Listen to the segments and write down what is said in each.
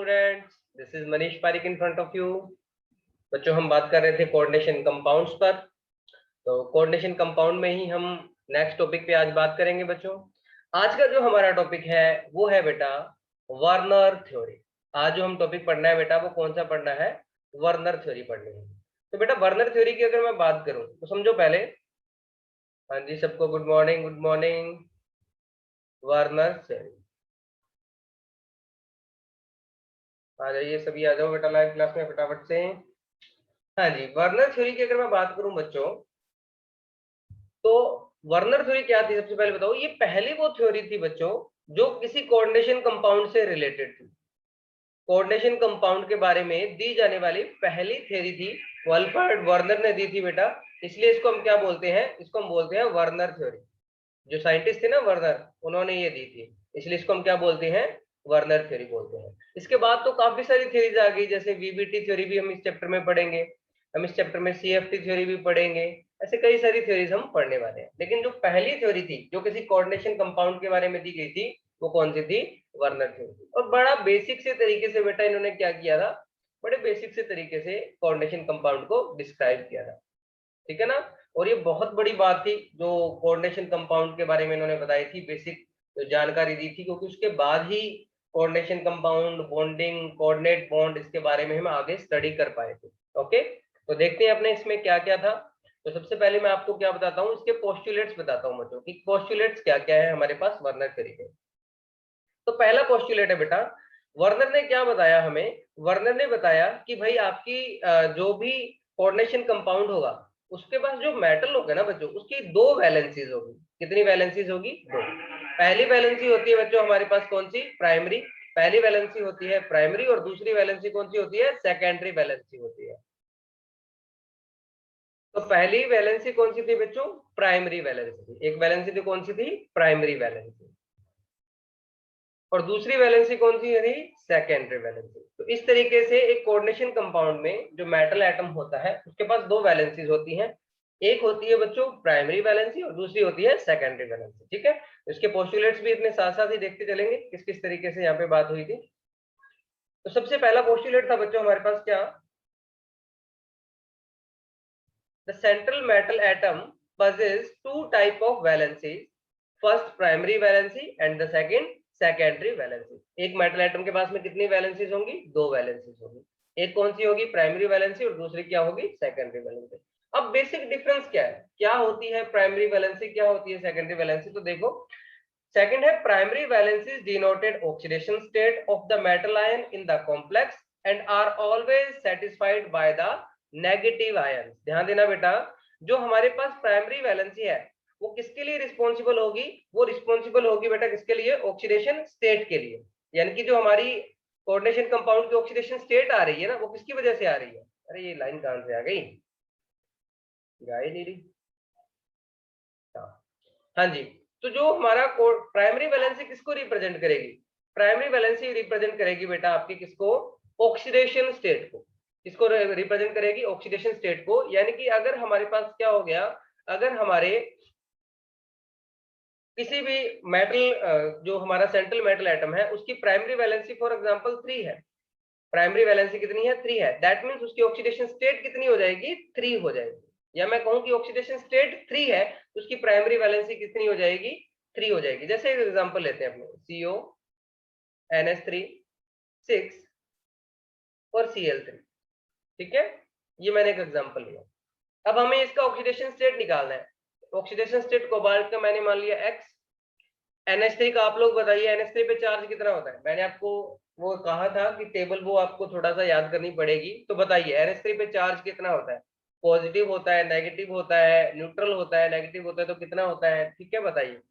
Students, this is Manish Parik in front of you. बच्चों, हम बात कर रहे थे कोऑर्डिनेशन कंपाउंड्स पर। तो कोऑर्डिनेशन कंपाउंड में ही हम नेक्स्ट टॉपिक पे आज बात करेंगे। बच्चों, आज का जो हमारा टॉपिक है वो है बेटा वर्नर थ्योरी। आज जो हम टॉपिक पढ़ना है बेटा वो कौन सा पढ़ना है? वर्नर थ्योरी पढ़नी है। तो बेटा वर्नर थ्योरी की अगर मैं बात करूं तो समझो पहले, हाँ जी सबको good morning, good morning. Werner theory, आ जाइए सभी, आ जाओ बेटा लाइव क्लास में फटाफट से। हाँ जी, वर्नर थ्योरी की अगर मैं बात करूं बच्चों, तो वर्नर थ्योरी क्या थी? सबसे पहले बताओ, ये पहली वो थ्योरी थी बच्चों जो किसी कोऑर्डिनेशन कंपाउंड से रिलेटेड थी। कोऑर्डिनेशन कंपाउंड के बारे में दी जाने वाली पहली थ्योरी थी, वो अल्फ्रेड वर्नर ने दी थी बेटा। इसलिए इसको हम क्या बोलते हैं? इसको हम बोलते हैं वर्नर थ्योरी। जो साइंटिस्ट थे ना वर्नर, उन्होंने ये दी थी, इसलिए इसको हम क्या बोलते हैं? वर्नर थ्योरी बोलते हैं। इसके बाद तो काफी सारी थ्योरीज आ गई, जैसे वीबीटी थ्योरी भी हम इस चैप्टर में पढ़ेंगे। हम इस चैप्टर में सीएफटी थ्योरी भी पढ़ेंगे। ऐसे कई सारी थ्योरीज हम पढ़ने वाले हैं, लेकिन जो पहली थ्योरी थी जो किसी कोऑर्डिनेशन कंपाउंड के बारे में दी गई थी, वो कौन सी थी? वर्नर थ्योरी थी। और बड़ा बेसिक से तरीके से बेटा इन्होंने क्या किया था? बड़े बेसिक से तरीके से कोऑर्डिनेशन कंपाउंड को डिस्क्राइब किया था, ठीक है ना। और ये बहुत बड़ी बात थी जो कोऑर्डिनेशन कंपाउंड के बारे में इन्होंने बताई थी, बेसिक जो जानकारी दी थी, क्योंकि उसके बाद ही coordination compound, bonding, coordinate bond, इसके बारे में हम आगे स्टडी कर पाए थे। ओके, तो देखते हैं अपने इसमें क्या क्या था। तो सबसे पहले मैं आपको क्या बताता हूँ, इसके पोस्टुलेट्स बताता हूँ बच्चों कि पोस्टुलेट्स क्या क्या है हमारे पास वर्नर थ्योरी में। तो पहला पोस्टुलेट है बेटा, वर्नर ने क्या बताया हमें? वर्नर ने बताया कि भाई आपकी जो भी कोऑर्डिनेशन कंपाउंड होगा, उसके पास जो मेटल होगा ना बच्चों, उसकी दो वैलेंसीज होगी। कितनी वैलेंसीज होगी? दो। पहली वैलेंसी होती है बच्चों हमारे पास कौन सी? प्राइमरी। पहली वैलेंसी होती है प्राइमरी, और दूसरी वैलेंसी कौन सी होती है? सेकेंडरी वैलेंसी होती है। तो पहली वैलेंसी कौन सी थी बच्चों? Primary valency. एक वैलेंसी थी, कौन सी थी? Primary valency. और दूसरी वैलेंसी कौन सी है? Secondary valency. तो इस तरीके से एक कोऑर्डिनेशन कंपाउंड में जो मेटल एटम होता है उसके पास दो वैलेंसीज होती हैं। एक होती है बच्चों प्राइमरी वैलेंसी, और दूसरी होती है सेकेंडरी वैलेंसी, ठीक है। इसके पोस्टुलेट्स भी इतने साथ साथ ही देखते चलेंगे किस किस तरीके से यहाँ पे बात हुई थी। तो सबसे पहला पोस्टुलेट था बच्चों हमारे पास क्या? The central metal atom possesses two type of valencies, first primary valency and the second secondary valency। एक मेटल एटम के पास में कितनी वैलेंसीज होंगी? दो वैलेंसीज होंगी। एक कौन सी होगी? प्राइमरी वैलेंसी, और दूसरी क्या होगी? Secondary valency. अब बेसिक डिफरेंस क्या है? क्या होती है प्राइमरी वैलेंसी, क्या होती है सेकेंडरी वैलेंसी? तो देखो, सेकंड है primary valency denoted oxidation state of the metal ion in the complex and are always satisfied by the negative ion. ध्यान देना बेटा, जो हमारे पास प्राइमरी वैलेंसी है वो किसके लिए रिस्पॉन्सिबल होगी? वो रिस्पॉन्सिबल होगी बेटा किसके लिए? ऑक्सीडेशन स्टेट के लिए। यानी कि जो हमारी कोऑर्डिनेशन कंपाउंड की ऑक्सीडेशन स्टेट आ रही है ना, वो किसकी वजह से आ रही है? अरे ये लाइन कहां से आ गई? गाय नहीं रही। हाँ, हाँ जी। तो जो हमारा प्राइमरी वैलेंसी किसको रिप्रेजेंट करेगी? प्राइमरी वैलेंसी रिप्रेजेंट करेगी बेटा आपकी किसको? ऑक्सीडेशन स्टेट को। किसको रिप्रेजेंट करेगी? ऑक्सीडेशन स्टेट को। यानी कि अगर हमारे पास क्या हो गया, अगर हमारे किसी भी मेटल, जो हमारा सेंट्रल मेटल एटम है, उसकी प्राइमरी वैलेंसी फॉर एग्जांपल 3 है। प्राइमरी वैलेंसी कितनी है? 3 है। दैट मींस उसकी ऑक्सीडेशन स्टेट कितनी हो जाएगी? 3 हो जाएगी। या मैं कहूं कि ऑक्सीडेशन स्टेट 3 है तो उसकी प्राइमरी वैलेंसी कितनी हो जाएगी? 3 हो जाएगी। जैसे एक एग्जांपल लेते हैं अपने, CO, NH3, 6 और Cl3, ठीक है। ये मैंने एक एग्जांपल लिया। अब हमें इसका ऑक्सीडेशन स्टेट निकालना है। ऑक्सीडेशन स्टेट कोबाल्ट का मैंने मान लिया X। NH3 का आप लोग बताइए, NH3 पे चार्ज कितना होता है? मैंने आपको वो कहा था कि टेबल वो आपको थोड़ा सा याद करनी पड़ेगी। तो बताइए NH3 पे चार्ज कितना होता है? पॉजिटिव होता है, नेगेटिव होता है, न्यूट्रल होता है, नेगेटिव होता है, तो कितना होता है? ठीक है, बताइए।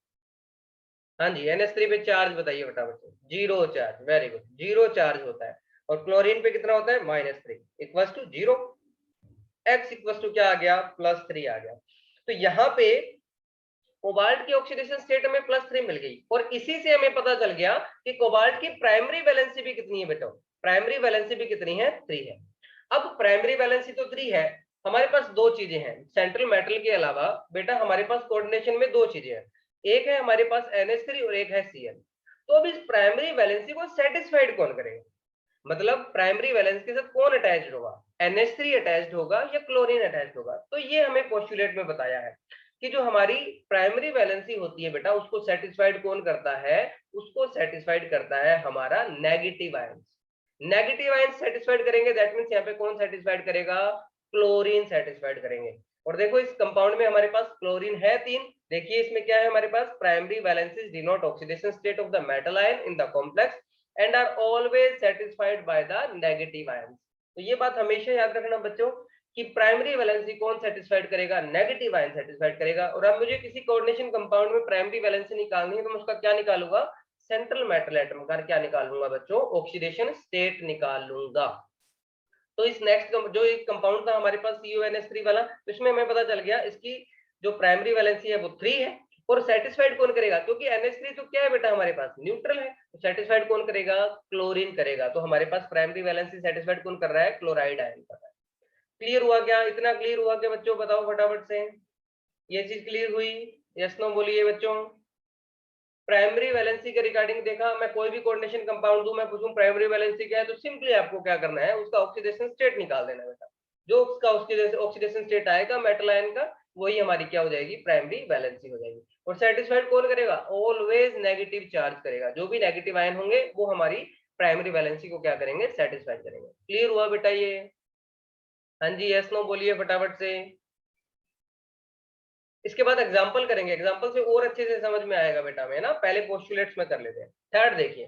हाँ जी, NH3 पे चार्ज बताइए फटाफट से। Zero charge, very good, zero charge होता है। और क्लोरीन पे कितना होता है? -3 equals to zero. X equals to क्या आ गया? +3 आ गया। तो यहाँ पे कोबाल्ट की ऑक्सीडेशन स्टेट हमें +3 मिल गई, और इसी से हमें पता चल गया कि कोबाल्ट की प्राइमरी वैलेंसी भी कितनी है बेटा? प्राइमरी वैलेंसी भी कितनी है? 3 है। अब प्राइमरी वैलेंसी तो 3 है, हमारे पास दो चीजें हैं सेंट्रल मेटल के अलावा बेटा। हमारे पास कोऑर्डिनेशन में दो चीजें हैं, एक है हमारे पास NH3 और एक है Cl। तो अब इस प्राइमरी वैलेंसी को सेटिस्फाइड कौन करेगा? मतलब प्राइमरी वैलेंस के साथ कौन अटैच्ड होगा, NH3 अटैच्ड होगा या क्लोरीन अटैच्ड होगा। तो ये हमें पोस्टुलेट में बताया है कि जो हमारी प्राइमरी वैलेंसी होती है बेटा, उसको सेटिस्फाइड कौन करता है, उसको सेटिस्फाइड करता है हमारा negative ions. Negative ions satisfied करेंगे, दैट मींस यहाँ पे कौन सेटिस्फाइड करेगा, क्लोरीन सेटिस्फाइड करेंगे। और देखो इस कंपाउंड में हमारे पास क्लोरीन है 3। देखिए इसमें क्या है हमारे पास, primary valencies denote oxidation state of the metal ion in the complex and are always satisfied by the negative ions. तो ये बात हमेशा याद रखना बच्चों कि प्राइमरी वैलेंसी कौन सेटिस्फाइड करेगा, नेगेटिव आयन सेटिस्फाइड करेगा। और अब मुझे किसी कोऑर्डिनेशन कंपाउंड में प्राइमरी वैलेंसी निकालनी है तो मैं उसका क्या निकालूंगा, सेंट्रल मेटल एटम का क्या निकालूंगा बच्चों, ऑक्सीडेशन स्टेट निकाल लूंगा। तो इस नेक्स्ट जो एक कंपाउंड था हमारे पास CuNH3 वाला, तो इसमें हमें पता चल गया इसकी जो प्राइमरी वैलेंसी है वो 3 है। और सेटिस्फाइड कौन करेगा, क्योंकि NH3 तो क्या है बेटा हमारे पास, न्यूट्रल है, तो सेटिस्फाइड कौन करेगा, क्लोरीन करेगा। तो हमारे पास प्राइमरी वैलेंसी सेटिस्फाइड कौन कर रहा है, क्लोराइड आयन कर रहा है। क्लियर हुआ क्या, इतना क्लियर हुआ क्या बच्चों, बताओ फटाफट से, ये चीज क्लियर हुई, यस नो बोलिए बच्चों। प्राइमरी वैलेंसी के रिगार्डिंग देखा, मैं कोई भी कोऑर्डिनेशन कंपाउंड दूं, मैं पूछूं प्राइमरी वैलेंसी क्या है, तो सिंपली आपको क्या करना है, उसका ऑक्सीडेशन स्टेट निकाल देना बेटा। जो उसका ऑक्सीडेशन स्टेट आएगा मेटल आयन का, वही हमारी क्या हो जाएगी, प्राइमरी वैलेंसी हो जाएगी। और सेटिस्फाइड कौन करेगा, ऑलवेज नेगेटिव चार्ज करेगा, जो भी नेगेटिव आयन होंगे वो हमारी प्राइमरी वैलेंसी को क्या करेंगे, सेटिस्फाइड करेंगे। क्लियर हुआ बेटा ये, हाँ जी यस नो बोलिए फटाफट से। इसके बाद एग्जाम्पल करेंगे, एग्जाम्पल से और अच्छे से समझ में आएगा बेटा में ना, पहले पोस्टुलेट्स में कर लेते हैं। थर्ड देखिए,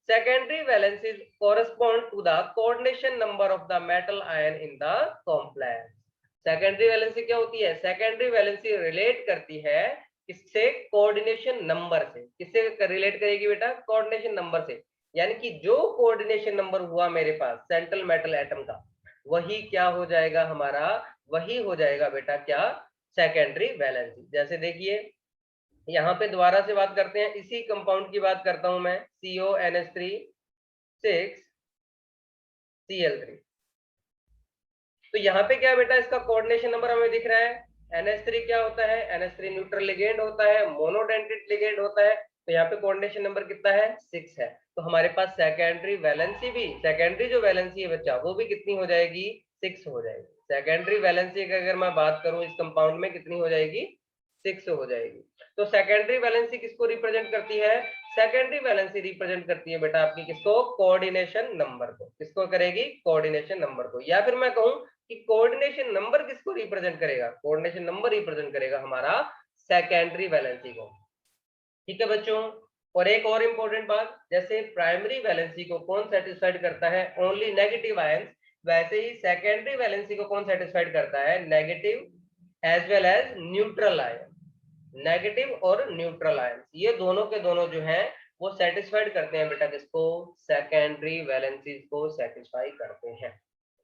secondary valencies correspond to the coordination number of the metal ion in the complex. Secondary valency क्या होती है, सेकेंडरी वैलेंसी रिलेट करती है किससे, कोऑर्डिनेशन नंबर से। किससे रिलेट करेगी बेटा, कोऑर्डिनेशन नंबर से। यानी कि जो कोऑर्डिनेशन नंबर हुआ मेरे पास सेंट्रल मेटल एटम का, वही क्या हो जाएगा हमारा, वही हो जाएगा बेटा क्या, सेकेंडरी वैलेंसी। जैसे देखिए यहाँ पे दोबारा से बात करते हैं, इसी कंपाउंड की बात करता हूं मैं, CONH3 6Cl3। तो यहाँ पे क्या बेटा, इसका कोऑर्डिनेशन नंबर हमें दिख रहा है। NH3 क्या होता है, NH3 न्यूट्रल लिगेंड होता है, मोनोडेंटेट लिगेंड होता है। तो यहाँ पे कोऑर्डिनेशन नंबर कितना है, 6 है। तो हमारे पास सेकेंडरी वैलेंसी भी, सेकेंडरी जो वैलेंसी है बच्चा, वो भी कितनी हो जाएगी, 6 हो जाएगी। सेकेंडरी वैलेंसी की अगर मैं बात करूं इस कंपाउंड में, कितनी हो जाएगी, 6 हो जाएगी। तो सेकेंडरी वैलेंसी किसको रिप्रेजेंट करती है, सेकेंडरी वैलेंसी रिप्रेजेंट करती है बेटा आपकी किसको, कोऑर्डिनेशन नंबर को। किसको करेगी, कोऑर्डिनेशन नंबर को। या फिर मैं कहूं कि कोऑर्डिनेशन नंबर किसको रिप्रेजेंट करेगा, कोऑर्डिनेशन नंबर रिप्रेजेंट करेगा हमारा सेकेंडरी वैलेंसी को। ठीक है बच्चों। और एक और इंपॉर्टेंट बात, जैसे प्राइमरी वैलेंसी को कौन सेटिस्फाइड करता है, ओनली नेगेटिव आयंस, वैसे ही सेकेंडरी वैलेंसी को कौन सेटिस्फाइड करता है, negative as well as neutral ion. Negative और न्यूट्रल आयंस, ये दोनों के दोनों जो हैं वो सेटिस्फाइड करते हैं बेटा किसको, सेकेंडरी वैलेंसीज को सेटिस्फाई करते हैं।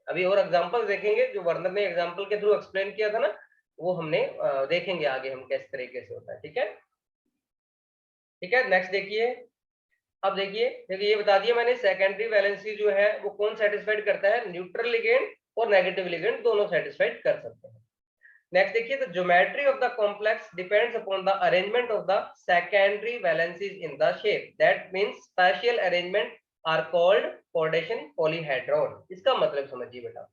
अभी और एग्जांपल देखेंगे, जो वर्नर ने एग्जांपल के थ्रू एक्सप्लेन किया था ना, वो हमने देखेंगे आगे हम किस तरीके से होता है। ठीक है, ठीक है, नेक्स्ट देखिए। अब देखिए, देखिए ये बता दिया मैंने, सेकेंडरी वैलेंसी जो है वो कौन सेटिस्फाइड करता है, न्यूट्रल लिगेंड और नेगेटिव लिगेंड दोनों सेटिस्फाइड कर सकते हैं। नेक्स्ट देखिए, the geometry of the complex depends upon the arrangement of the secondary valencies in the shape, that means spatial arrangement are called coordination polyhedron. इसका मतलब समझिए बेटा,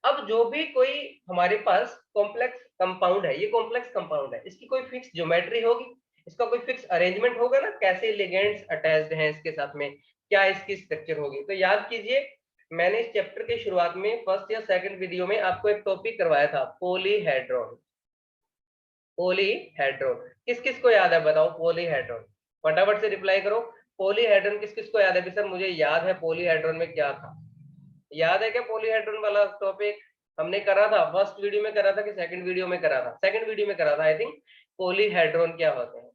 अब जो भी कोई हमारे पास कॉम्प्लेक्स कंपाउंड है, ये कॉम्प्लेक्स कंपाउंड है, इसकी कोई फिक्स ज्योमेट्री होगी, इसका कोई फिक्स अरेंजमेंट होगा ना, कैसे लिगेंड्स अटैच्ड हैं इसके साथ में, क्या इसकी स्ट्रक्चर होगी। तो याद कीजिए, मैंने इस चैप्टर के शुरुआत में फर्स्ट या सेकंड वीडियो में आपको एक टॉपिक करवाया था, पॉलीहेड्रॉन। पॉलीहेड्रॉन किस किस को याद है, बताओ पॉलीहेड्रॉन, फटाफट से रिप्लाई करो। पॉलीहेड्रॉन किस किस को याद है, सर मुझे याद है पॉलीहेड्रॉन में क्या था, याद है क्या पॉलीहेड्रॉन वाला टॉपिक, हमने करा था फर्स्ट वीडियो में करा था कि सेकंड वीडियो में करा था, सेकंड वीडियो में करा था आई थिंक। पॉलीहेड्रॉन क्या होते हैं,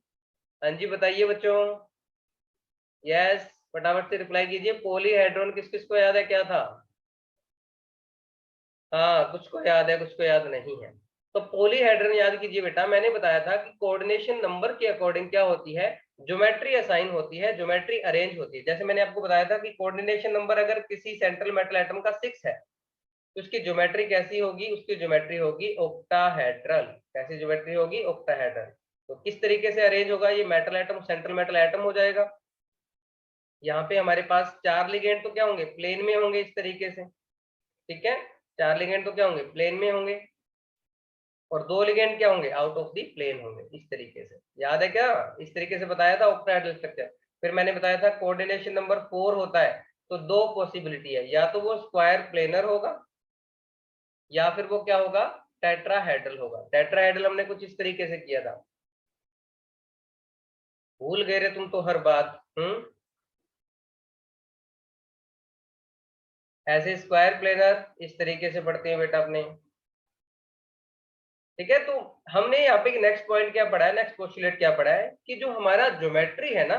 हाँ जी बताइए बच्चों, यस फटाफट से रिप्लाई कीजिए। पॉलीहेड्रॉन किस किस को याद है क्या था, हाँ कुछ को याद है कुछ को याद नहीं है। तो पॉलीहेड्रॉन याद कीजिए बेटा, मैंने बताया था कि कोऑर्डिनेशन नंबर के अकॉर्डिंग क्या होती है, ज्योमेट्री असाइन होती है, ज्योमेट्री अरेंज होती है। जैसे मैंने आपको बताया था कि कोऑर्डिनेशन नंबर अगर किसी सेंट्रल मेटल एटम का 6 है, तो उसकी ज्योमेट्री कैसी होगी, उसकी ज्योमेट्री होगी ऑक्टाहेड्रल। कैसी ज्योमेट्री होगी, ऑक्टाहेड्रल। तो किस तरीके से अरेंज होगा, ये metal atom central metal atom हो जाएगा, यहाँ पे हमारे पास 4 लिगेंड तो क्या होंगे, प्लेन में होंगे इस तरीके से, ठीक है, 4 लिगेंड तो क्या होंगे, प्लेन में होंगे, और 2 लिगेंड क्या होंगे, आउट ऑफ द प्लेन होंगे, इस तरीके से। याद है क्या, इस तरीके से बताया था ऑक्टाहेड्रल स्ट्रक्चर। फिर मैंने बताया था कोऑर्डिनेशन नंबर 4 होता है, तो 2 पॉसिबिलिटी है, या तो वो स्क्वायर प्लेनर होगा या फिर वो क्या होगा, टेट्राहेड्रल होगा। टेट्राहेड्रल हमने कुछ इस तरीके से किया था, भूल गए रे तुम तो हर बात। ऐसे स्क्वायर प्लेनर इस तरीके से पढ़ते हैं बेटा अपने, ठीक है। तो हमने यहाँ पे नेक्स्ट पॉइंट क्या पढ़ा है, नेक्स्ट पोस्टुलेट क्या पढ़ा है कि जो हमारा ज्योमेट्री है ना,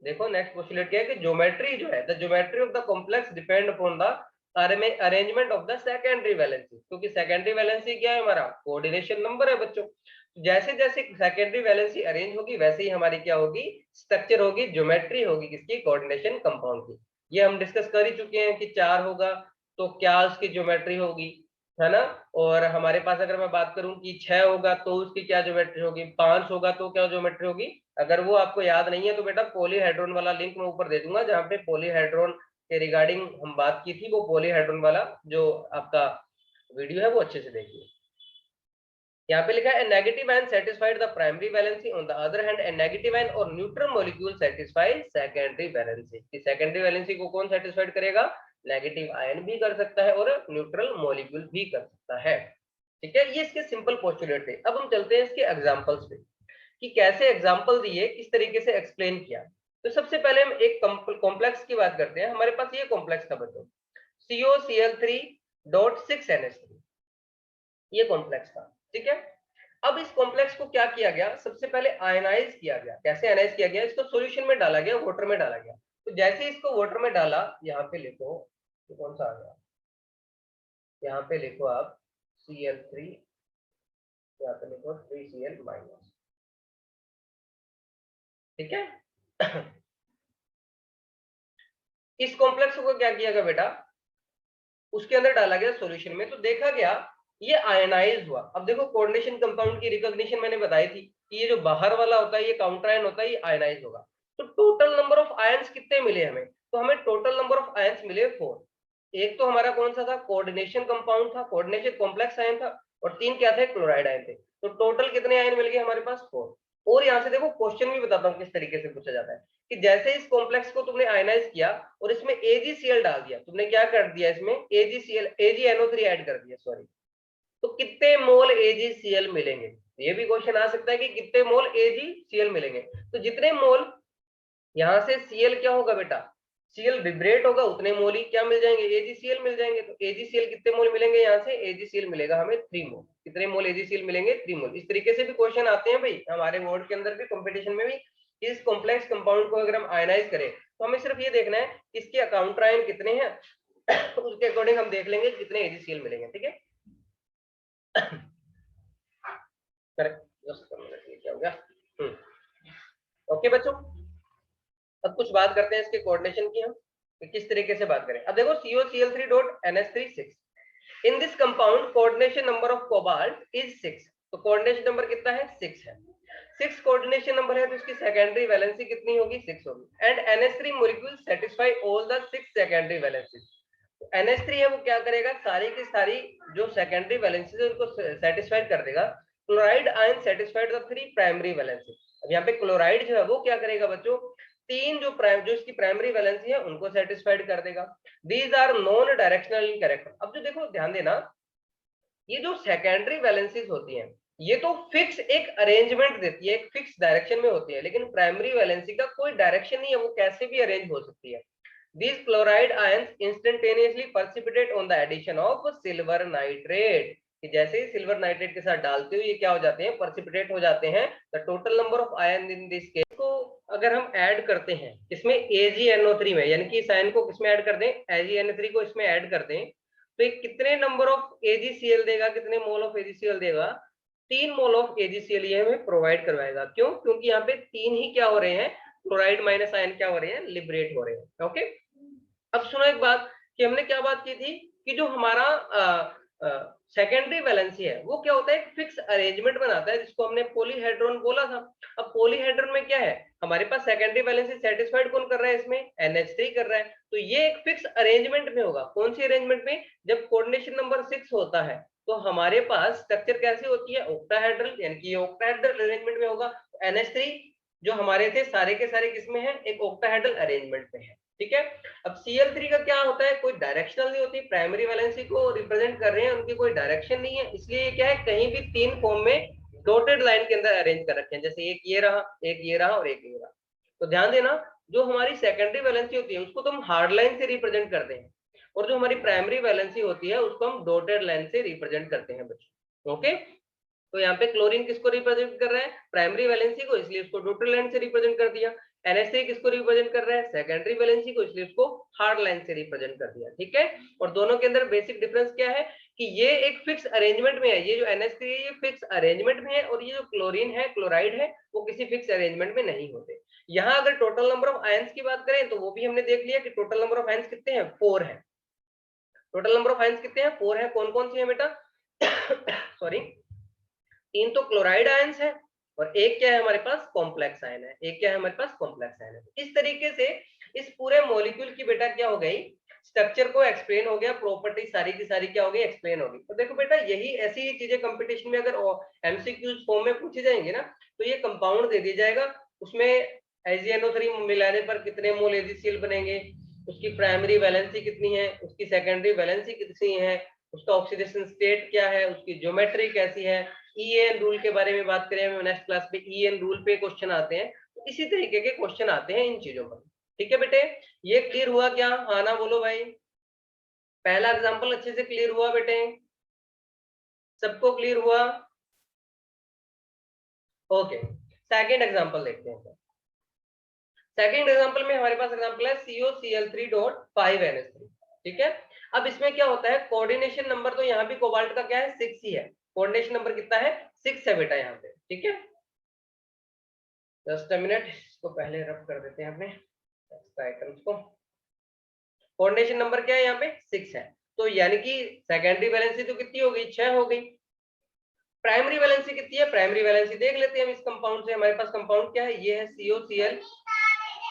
देखो नेक्स्ट पोस्टुलेट क्या है कि ज्योमेट्री जो है, the geometry of the complex depend upon the arrangement of the secondary valency. क्योंकि सेकेंडरी वैलेंसी क्या है, हमारा कोऑर्डिनेशन नंबर है बच्चों। जैसे जैसे सेकेंडरी वैलेंसी अरेंज होगी वैसे ही हमारी क्या होगी, स्ट्रक्चर होगी, ज्योमेट्री होगी किसकी, कोऑर्डिनेशन कंपाउंड की। ये हम डिस्कस कर ही चुके हैं कि 4 होगा तो क्या उसकी ज्योमेट्री होगी, है ना। और हमारे पास अगर मैं बात करूं कि 6 होगा तो उसकी क्या ज्योमेट्री होगी, 5 होगा तो क्या ज्योमेट्री होगी। अगर वो आपको याद नहीं है तो बेटा पॉलीहेड्रोन वाला लिंक मैं ऊपर दे दूंगा, जहां पे पॉलीहेड्रोन के रिगार्डिंग हम बात की थी, वो पॉलीहेड्रोन वाला जो आपका वीडियो है वो अच्छे से देखिए। यहाँ पे लिखा है negative ion satisfied the primary valency, on the other hand a negative ion और neutral molecule satisfy secondary valency. कि सेकेंडरी वैलेंसी को कौन सेटिस्फाइड करेगा, नेगेटिव आयन भी कर सकता है और न्यूट्रल मॉलिक्यूल भी कर सकता है, ठीक है। ये इसके सिंपल पोस्टुलेट थे। अब हम चलते हैं इसके एग्जांपल्स पे कि कैसे एग्जांपल दिए, किस तरीके से एक्सप्लेन किया। तो सबसे पहले हम एक कॉम्प्लेक्स की बात करते हैं। हमारे पास ये कॉम्प्लेक्स था बच्चों, COCl3.6NH3, ये कॉम्प्लेक्स था, ठीक है। अब इस कॉम्प्लेक्स को क्या किया गया, सबसे पहले आयनाइज किया गया। कैसे आयनाइज किया गया, इसको सॉल्यूशन में डाला गया, वाटर में डाला गया। तो जैसे इसको वाटर में डाला, यहाँ पे लिखो, तो कौन सा आ गया, यहाँ पे लिखो आप Cl3, यहाँ पे लिखो 3Cl-, ठीक है। इस कॉम्प्लेक्स को क्या किया गया बेटा, उसके अंदर डाला गया सॉल्यूशन में, तो देखा गया ये आयनाइज हुआ। अब देखो कोऑर्डिनेशन कंपाउंड की रिकॉग्निशन मैंने बताई थी कि ये जो बाहर वाला होता है ये काउंटर आयन होता है, ये आयनाइज होगा। तो टोटल नंबर ऑफ आयंस कितने मिले हमें, तो हमें टोटल नंबर ऑफ आयंस मिले 4। एक तो हमारा कौन सा था, कोऑर्डिनेशन कंपाउंड था, कोऑर्डिनेशन कॉम्प्लेक्स आयन था, और 3 क्या थे, क्लोराइड आयन थे। तो टोटल कितने आयन मिल गए हमारे पास, 4। और यहाँ से देखो क्वेश्चन भी बताता हूँ किस तरीके से पूछा जाता है कि जैसे इस कॉम्प्लेक्स को तुमने आयनाइज किया और इसमें AgCl डाल दिया, तुमने क्या कर दिया, इसमें AgCl AgNO3 ऐड कर दिया, सॉरी, तो कितने मोल AgCl मिलेंगे। ये भी क्वेश्चन आ सकता है कि कितने मोल AgCl मिलेंगे। तो जितने मोल यहाँ से Cl क्या होगा बेटा, Cl विब्रेट होगा, उतने मोल ही क्या मिल जाएंगे, AgCl मिल जाएंगे। तो AgCl कितने मोल मिलेंगे, यहाँ से AgCl मिलेगा हमें 3 मोल। कितने मोल AgCl मिलेंगे, 3 मोल। इस तरीके से भी क्वेश्चन आते हैं भाई हमारे बोर्ड के अंदर भी, कंपटीशन में भी। इस कॉम्प्लेक्स कंपाउंड को अगर हम आयनाइज करें तो हमें सिर्फ ये देखना है इसके काउंटर आयन कितने हैं, उसके अकॉर्डिंग हम देख लेंगे कितने AgCl मिलेंगे, ठीक है। क्या हो गया, ओके बच्चों। अब कुछ बात करते हैं इसके कोऑर्डिनेशन की हम, कि किस तरीके से बात करें। अब देखो COCl3.NH3 in this compound coordination number of cobalt is 6। तो कोऑर्डिनेशन नंबर कितना है, 6 है। 6 कोऑर्डिनेशन नंबर है तो इसकी सेकेंडरी वैलेंसी कितनी होगी, 6 होगी। And NH3 molecule satisfy all the 6 secondary valencies. NH3 है वो क्या करेगा, सारी की सारी जो सेकेंडरी वैलेंसीज है उनको सेटिस्फाइड कर देगा। Chloride ion satisfied the 3 primary valencies. अब यहाँ पे क्लोराइड जो है वो क्या करेगा बच्चों, 3 जो इसकी प्राइमरी वैलेंसी है उनको सेटिस्फाइड कर देगा। These are non directional in character. अब जो देखो ध्यान देना, ये जो सेकेंडरी वैलेंसीज होती हैं ये तो फिक्स एक अरेंजमेंट देती है, एक फिक्स डायरेक्शन में होती है, लेकिन प्राइमरी वैलेंसी का कोई डायरेक्शन नहीं है, वो कैसे भी अरेंज हो सकती है। These chloride ions instantaneously precipitate on the addition of silver nitrate। कि जैसे ही सिल्वर नाइट्रेट के साथ डालते हो ये क्या हो जाते हैं, precipitate हो जाते हैं। The total number of ion in this case को अगर हम ऐड करते हैं इसमें AgNO3 में, यानी कि इस आयन को किसमें ऐड कर दें, AgNO3 को इसमें ऐड कर दें, तो ये कितने नंबर ऑफ AgCl देगा, कितने मोल ऑफ AgCl देगा, 3 मोल ऑफ AgCl ये हमें प्रोवाइड करवाएगा। क्यों, क्योंकि यहाँ पे 3 ही क्या हो रहे हैं, क्लोराइड माइनस आयन क्या हो रहे हैं, लिबरेट हो रहे हैं। ओके, अब सुनो एक बात कि हमने क्या बात की थी कि जो हमारा सेकेंडरी वैलेंसी है वो क्या होता है, एक फिक्स अरेंजमेंट बनाता है जिसको हमने पॉलीहेड्रॉन बोला था। अब पॉलीहेड्रॉन में क्या है, हमारे पास सेकेंडरी वैलेंसी सेटिस्फाइड कौन कर रहा है, इसमें NH3 कर रहा है। तो ये एक फिक्स अरेंजमेंट में होगा। कौन सी अरेंजमेंट में, जब कोऑर्डिनेशन नंबर 6 होता है तो हमारे पास स्ट्रक्चर कैसी होती है, ऑक्टाहेड्रल, यानी कि ऑक्टाहेड्रल अरेंजमेंट में होगा। NH3 जो हमारे थे सारे के सारे किसमें है, एक ऑक्टाहेड्रल अरेंजमेंट में है। ठीक है। अब Cl3 का क्या होता है, कोई डायरेक्शनल नहीं होती, प्राइमरी वैलेंसी को रिप्रेजेंट कर रहे हैं, उनकी कोई डायरेक्शन नहीं है, इसलिए ये क्या है, कहीं भी 3 फॉर्म में डॉटेड लाइन के अंदर अरेंज कर रखे हैं, जैसे एक ये रहा, एक ये रहा और एक ये रहा। तो ध्यान देना, जो हमारी सेकेंडरी वैलेंसी होती है उसको तो हम हार्ड लाइन से रिप्रेजेंट करते हैं, और जो हमारी प्राइमरी वैलेंसी होती है उसको हम डॉटेड लाइन से रिप्रेजेंट करते हैं बच्चों। ओके, तो यहाँ पे क्लोरीन किसको रिप्रेजेंट कर रहा है, प्राइमरी वैलेंसी को, इसलिए उसको डॉटेड लाइन से रिप्रेजेंट कर दिया। NH3 किसको रिप्रेजेंट कर रहा है, सेकेंडरी वैलेंसी को, इसलिए उसको हार्ड लाइन से रिप्रेजेंट कर दिया। ठीक है, और दोनों के अंदर बेसिक डिफरेंस क्या है कि ये एक फिक्स अरेंजमेंट में है, ये जो NH3 है ये फिक्स अरेंजमेंट में है, और ये जो क्लोरीन है, क्लोराइड है, वो किसी फिक्स अरेंजमेंट में नहीं होते। यहाँ अगर टोटल नंबर ऑफ आयंस की बात करें तो वो भी हमने देख लिया कि टोटल नंबर ऑफ आयंस कितने हैं, 4 है। टोटल नंबर ऑफ आयंस कितने हैं, 4 है। कौन कौन सी है बेटा सॉरी, 3 तो क्लोराइड आयंस है और एक क्या है हमारे पास, कॉम्प्लेक्स आयन है, एक क्या है हमारे पास, कॉम्प्लेक्स आयन है। इस तरीके से इस पूरे मॉलिक्यूल की बेटा क्या हो गई, स्ट्रक्चर को एक्सप्लेन हो गया, प्रॉपर्टी सारी की सारी क्या हो गई, एक्सप्लेन हो गई। तो देखो बेटा, यही ऐसी ही चीजें कंपटीशन में अगर MCQ फॉर्म में पूछी जाएंगे ना, तो ये कंपाउंड दे दिया जाएगा, उसमें AgNO3 मिलाने पर कितने मोल AgCl बनेंगे, उसकी प्राइमरी वैलेंसी कितनी है, उसकी सेकेंडरी वैलेंसी कितनी है, उसका ऑक्सीडेशन स्टेट क्या है, उसकी ज्योमेट्री कैसी है। EN रूल के बारे में बात करें, नेक्स्ट क्लास पे EN रूल पे क्वेश्चन आते हैं, तो इसी तरीके के क्वेश्चन आते हैं इन चीजों पर। ठीक है बेटे, ये क्लियर हुआ क्या, हाँ ना बोलो भाई। पहला एग्जांपल अच्छे से क्लियर हुआ बेटे, सबको क्लियर हुआ। ओके, सेकंड एग्जांपल देखते हैं। सेकंड एग्जांपल में हमारे पास एग्जांपल है COCl3.5NH3। ठीक है, अब इसमें क्या होता है, कोऑर्डिनेशन नंबर तो यहाँ भी कोबाल्ट का क्या है, 6 ही है। कोऑर्डिनेशन नंबर कितना है, 6 है बेटा यहाँ पे। ठीक है, जस्ट अ मिनट, इसको पहले रब कर देते हैं अपने आइटम्स को। कोऑर्डिनेशन नंबर क्या है यहाँ पे, 6 है। तो यानी कि सेकेंडरी वैलेंसी तो कितनी हो गई, 6 हो गई। प्राइमरी वैलेंसी कितनी है, प्राइमरी वैलेंसी देख लेते हैं हम इस कंपाउंड से। हमारे पास कंपाउंड क्या है, ये है COCl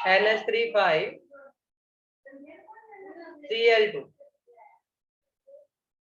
NH3 5Cl2।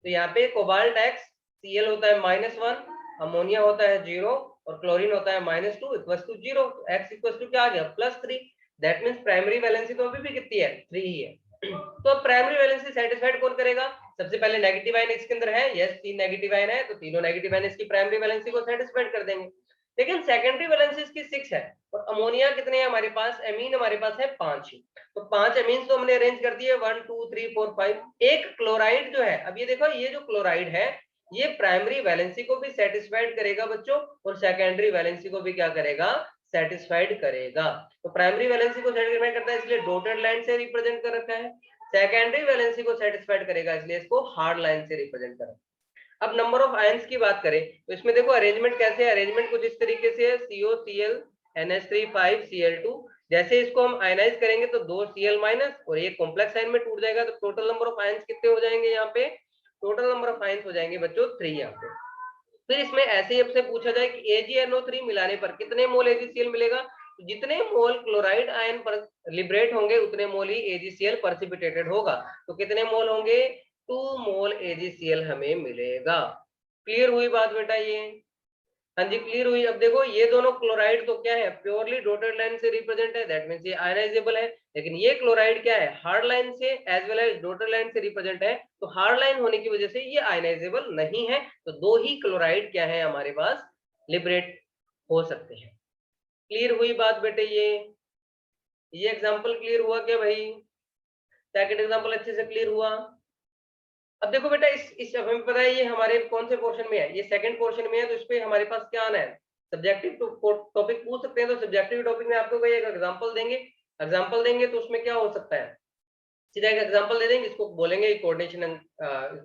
तो यहाँ पे कोबाल्ट X, Cl होता है -1, अमोनिया होता है 0 और क्लोरीन होता है -2 equals to 0। X equals to क्या आ गया, +3। दैट मींस प्राइमरी वैलेंसी तो अभी भी कितनी है, 3 ही है। तो अब प्राइमरी वैलेंसी सेटिस्फाइड कौन करेगा, सबसे पहले नेगेटिव आयन इसके अंदर है, यस 3 नेगेटिव आयन है, तो तीनों नेगेटिव आयन इसकी प्राइमरी वैलेंसी को सेटिस्फाइड कर देंगे। लेकिन सेकेंडरी वैलेंसी इसकी 6 है, और अमोनिया कितने हैं हमारे पास, एमीन हमारे पास है 5 ही। तो 5 एमीन्स तो हमने अरेंज कर दिए, 1 2 3 4 5। एक क्लोराइड जो है, अब ये देखो, ये जो क्लोराइड है ये प्राइमरी वैलेंसी को भी सेटिस्फाइड करेगा बच्चों, और सेकेंडरी वैलेंसी को भी क्या करेगा, सेटिस्फाइड करेगा। तो प्राइमरी वैलेंसी को सेटिस्फाइड करता है इसलिए डॉटेड लाइन से रिप्रेजेंट कर रखा है, सेकेंडरी वैलेंसी को सेटिस्फाइड करेगा इसलिए इसको हार्ड लाइन से रिप्रेजेंट कर रखा है। अब नंबर ऑफ आयंस की बात करें तो इसमें देखो अरेंजमेंट कैसे है, अरेंजमेंट कुछ इस तरीके से है, COCl NH3 5Cl2। जैसे इसको हम आयनाइज करेंगे तो 2 Cl- और ये कॉम्प्लेक्स आयन में टूट जाएगा, तो टोटल नंबर ऑफ आयंस कितने हो जाएंगे यहाँ पे, टोटल नंबर ऑफ आयंस हो जाएंगे बच्चों 3 यहाँ पे। फिर इसमें ऐसे ही आपसे पूछा जाए कि AgNO3 मिलाने पर कितने मोल AgCl मिलेगा, तो जितने मोल क्लोराइड आयन पर लिबरेट होंगे उतने मोल ही AgCl प्रेसिपिटेटेड होगा। तो कितने मोल होंगे, 2 मोल AgCl हमें मिलेगा। क्लियर हुई बात बेटा ये, हाँ जी क्लियर हुई। अब देखो ये दोनों क्लोराइड तो क्या है, प्योरली डॉटेड लाइन से रिप्रेजेंट है, दैट मींस ये आयनाइजेबल है। लेकिन ये क्लोराइड क्या है, हार्ड लाइन से as well as dotted line से रिप्रेजेंट है, तो हार्ड लाइन होने की वजह से ये आयनाइजेबल नहीं है। तो 2 ही क्लोराइड क्या है हमारे पास, लिबरेट हो सकते हैं। क्लियर हुई बात बेटे ये एग्जाम्पल क्लियर हुआ क्या भाई, सेकंड एग्जाम्पल अच्छे से क्लियर हुआ। अब देखो बेटा, इस अब हमें पता है ये हमारे कौन से पोर्शन में है, ये सेकंड पोर्शन में है, तो इस पे हमारे पास क्या आना है, सब्जेक्टिव टॉपिक पूछ सकते हैं। तो सब्जेक्टिव टॉपिक में आपको कोई एक एग्जांपल देंगे तो उसमें क्या हो सकता है, सीधा एक एग्जांपल दे देंगे, इसको बोलेंगे कोऑर्डिनेशन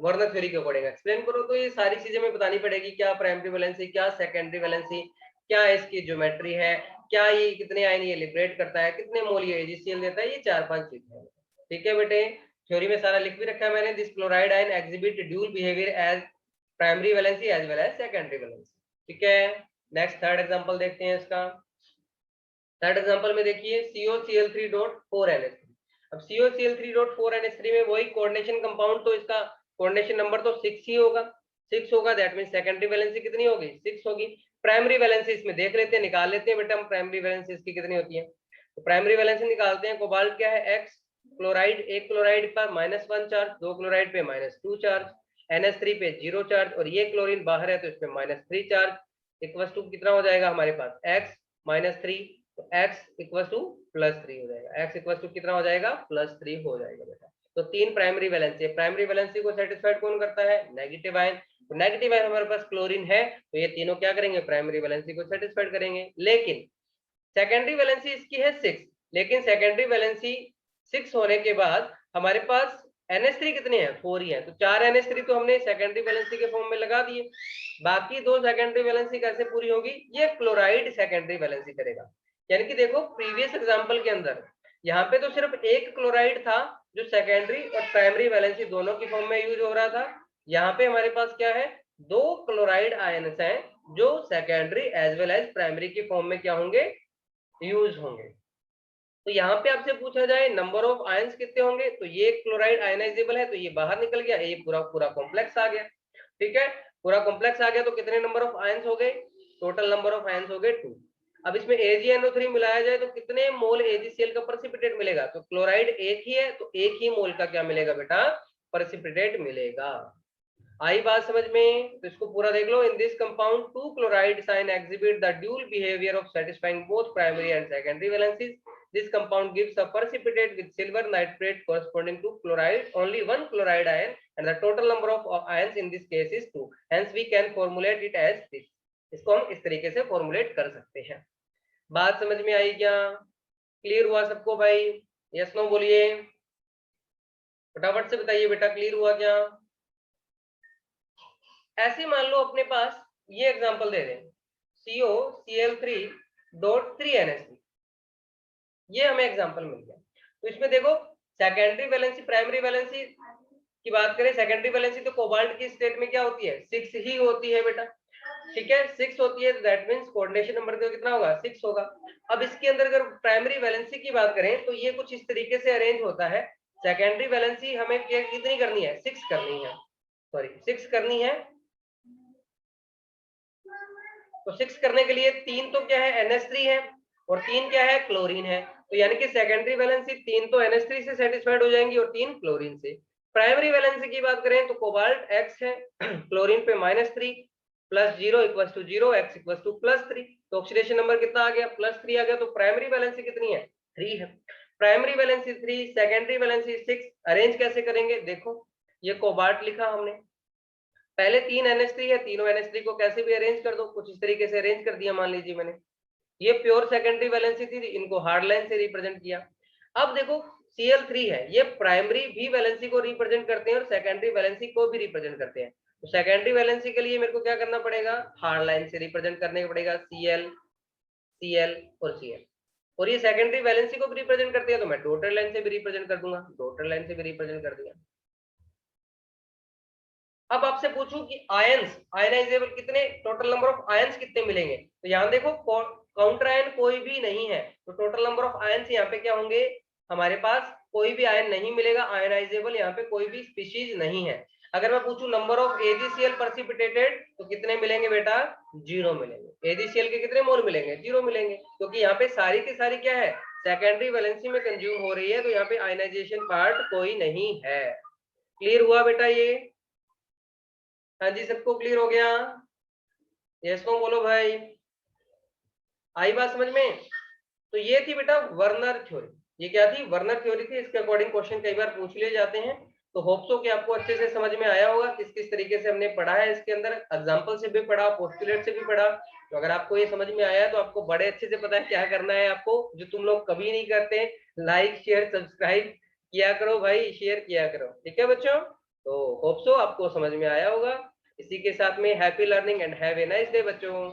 वर्नर थ्योरी के अकॉर्डिंग एक्सप्लेन करो। तो ये सारी चीजें हमें बतानी पड़ेगी, क्या प्राइमरी वैलेंसी, क्या सेकेंडरी वैलेंसी, क्या इसकी ज्योमेट्री है, क्या ये कितने आयन ये लिबरेट करता है, कितने मोल ये AgCl देता है, ये 4-5 चीजें हैं। ठीक है बेटे, थ्योरी में सारा लिख भी रखा है मैंने, this chloride ion exhibit dual behaviour as primary valency as well as secondary valency. ठीक है, नेक्स्ट थर्ड एग्जांपल देखते हैं इसका। थर्ड एग्जांपल में देखिए COCl3.4NH3। अब COCl3.4NH3 में वही कोऑर्डिनेशन कंपाउंड, तो इसका कोऑर्डिनेशन नंबर तो 6 ही होगा, 6 होगा, दैट मींस सेकेंडरी वैलेंसी कितनी होगी, 6 होगी। प्राइमरी वैलेंसी इसमें देख लेते हैं, निकाल लेते हैं बेटा हम प्राइमरी वैलेंसी इसकी कितनी होती है। तो प्राइमरी वैलेंसी निकालते हैं। कोबाल्ट क्या है X, क्लोराइड, एक क्लोराइड पर -1 चार्ज, दो क्लोराइड पे -2 चार्ज, NH3 पे 0 चार्ज, और ये क्लोरीन बाहर है तो इसमें -3 चार्ज। इक्वल टू कितना हो जाएगा हमारे पास X -3, तो x इक्वल टू +3 हो जाएगा। x इक्वल टू कितना हो जाएगा, +3 हो जाएगा बेटा। तो 3 प्राइमरी वैलेंसी है। प्राइमरी वैलेंसी को सेटिस्फाइड कौन करता है, नेगेटिव आयन। तो नेगेटिव आयन हमारे पास क्लोरीन है, तो ये तीनों क्या करेंगे, प्राइमरी वैलेंसी को सेटिस्फाइड करेंगे। लेकिन सेकेंडरी वैलेंसी इसकी है 6, लेकिन सेकेंडरी वैलेंसी 6 होने के बाद हमारे पास NH3 कितने हैं, 4 ही है, तो 4 NH3 तो हमने सेकेंडरी वैलेंसी के फॉर्म में लगा दिए। बाकी 2 सेकेंडरी वैलेंसी कैसे पूरी होगी, ये क्लोराइड सेकेंडरी वैलेंसी करेगा। यानी कि देखो प्रीवियस एग्जांपल के अंदर यहाँ पे तो सिर्फ एक क्लोराइड था जो सेकेंडरी और प्राइमरी वैलेंसी दोनों की फॉर्म में यूज हो रहा था। यहाँ पे हमारे पास क्या है, 2 क्लोराइड आयन्स हैं जो secondary as well as primary की फॉर्म में क्या होंगे, यूज होंगे। तो यहाँ पे आपसे पूछा जाए नंबर ऑफ आयंस कितने होंगे, तो ये क्लोराइड आयनाइजेबल है तो ये बाहर निकल गया, ये पूरा पूरा कॉम्प्लेक्स आ गया। ठीक है, पूरा कॉम्प्लेक्स आ गया, तो कितने नंबर ऑफ आयंस हो गए, टोटल नंबर ऑफ आयंस हो गए 2। अब इसमें AgNO3 मिलाया जाए तो कितने मोल AgCl का प्रेसिपिटेट मिलेगा, तो क्लोराइड एक ही है तो एक ही मोल का क्या मिलेगा बेटा, प्रेसिपिटेट मिलेगा। आई बात समझ में, तो इसको पूरा देख लो। In this compound 2 chloride ion exhibit the dual behavior of satisfying both primary and secondary valencies. This compound gives a precipitate with silver nitrate corresponding to chloride, only one chloride ion, and the total number of ions in this case is 2. Hence we can formulate it as this. इसको हम इस तरीके से formulate कर सकते हैं। बात समझ में आई क्या, क्लियर हुआ सबको भाई, यस नो बोलिए, फटाफट से बताइए बेटा, क्लियर हुआ क्या। ऐसे मान लो अपने पास ये एग्जांपल दे दें COCl3.3NH3, ये हमें एग्जांपल मिल गया। तो इसमें देखो सेकेंडरी वैलेंसी प्राइमरी वैलेंसी की बात करें, सेकेंडरी वैलेंसी तो कोबाल्ट की स्टेट में क्या होती है, 6 ही होती है बेटा। ठीक है, 6 होती है, दैट मींस कोऑर्डिनेशन नंबर कितना होगा, 6 होगा। अब इसके अंदर अगर प्राइमरी वैलेंसी की बात करें तो ये कुछ इस तरीके से अरेंज होता है। सेकेंडरी वैलेंसी हमें कितनी करनी है, 6 करनी है, सॉरी 6 करनी है। तो 6 करने के लिए 3 तो क्या है, NH3 है, और 3 क्या है, क्लोरीन है। तो यानी कि सेकेंडरी वैलेंसी 3 तो NH3 से सेटिस्फाइड हो जाएंगी और 3 क्लोरीन से। प्राइमरी वैलेंसी की बात करें तो कोबाल्ट X है, क्लोरीन पे -3, +0 = 0, X = +3, तो ऑक्सीडेशन नंबर कितना आ गया, +3 आ गया। तो प्राइमरी वैलेंसी कितनी है, 3 है। Primary valency 3, secondary valency 6। Arrange कैसे करेंगे, देखो ये कोबाल्ट लिखा हमने, पहले 3 NH3 है, तीनों NH3 को कैसे भी अरेंज कर दो, कुछ इस तरीके से अरेंज कर दिया। मान लीजिए मैंने ये प्योर सेकेंडरी वैलेंसी थी, इनको हार्ड लाइन से रिप्रेजेंट किया। अब देखो Cl3 है, ये प्राइमरी भी वैलेंसी को रिप्रेजेंट करते हैं और सेकेंडरी वैलेंसी को भी रिप्रेजेंट करते हैं। तो सेकेंडरी वैलेंसी के लिए मेरे को क्या करना पड़ेगा, हार्ड लाइन से रिप्रेजेंट करने का पड़ेगा, Cl, Cl और Cl। और ये सेकेंडरी वैलेंसी को भी रिप्रेजेंट करते हैं तो मैं डॉटेड लाइन से भी रिप्रेजेंट कर दूंगा, डॉटेड लाइन से भी रिप्रेजेंट कर दिया। अब आपसे पूछूं कि आयंस, आयनाइजेबल कितने, टोटल नंबर ऑफ आयंस कितने मिलेंगे, तो यहाँ देखो काउंटर आयन कोई भी नहीं है, तो टोटल नंबर ऑफ आयंस यहाँ पे क्या होंगे, हमारे पास कोई भी आयन नहीं मिलेगा, आयनाइजेबल यहाँ पे कोई भी स्पीशीज नहीं है। अगर मैं पूछूं नंबर ऑफ AgCl प्रेसिपिटेटेड तो कितने मिलेंगे बेटा, 0 मिलेंगे। AgCl के कितने मोल मिलेंगे, 0 मिलेंगे, क्योंकि यहाँ पे सारी की सारी क्या है, सेकेंडरी वैलेंसी में कंज्यूम हो रही है, तो यहाँ पे आयनाइजेशन पार्ट कोई नहीं है। क्लियर हुआ बेटा ये, हाँ जी सबको क्लियर हो गया, यस नो बोलो भाई, आई बात समझ में। तो ये थी बेटा वर्नर थ्योरी, ये क्या थी, वर्नर थ्योरी थी। इसके अकॉर्डिंग क्वेश्चन कई बार पूछ लिए जाते हैं। तो होप सो कि आपको अच्छे से समझ में आया होगा किस किस तरीके से हमने पढ़ा है, इसके अंदर एग्जांपल से भी पढ़ा, पोस्टुलेट से भी पढ़ा। तो अगर आपको ये समझ में आया है तो आपको बड़े अच्छे से पता है क्या करना है आपको, जो तुम लोग कभी नहीं करते, लाइक शेयर सब्सक्राइब किया करो भाई, शेयर किया करो, ठीक है बच्चों। तो होप सो आपको समझ में आया होगा। इसी के साथ में happy learning and have a nice day बच्चों।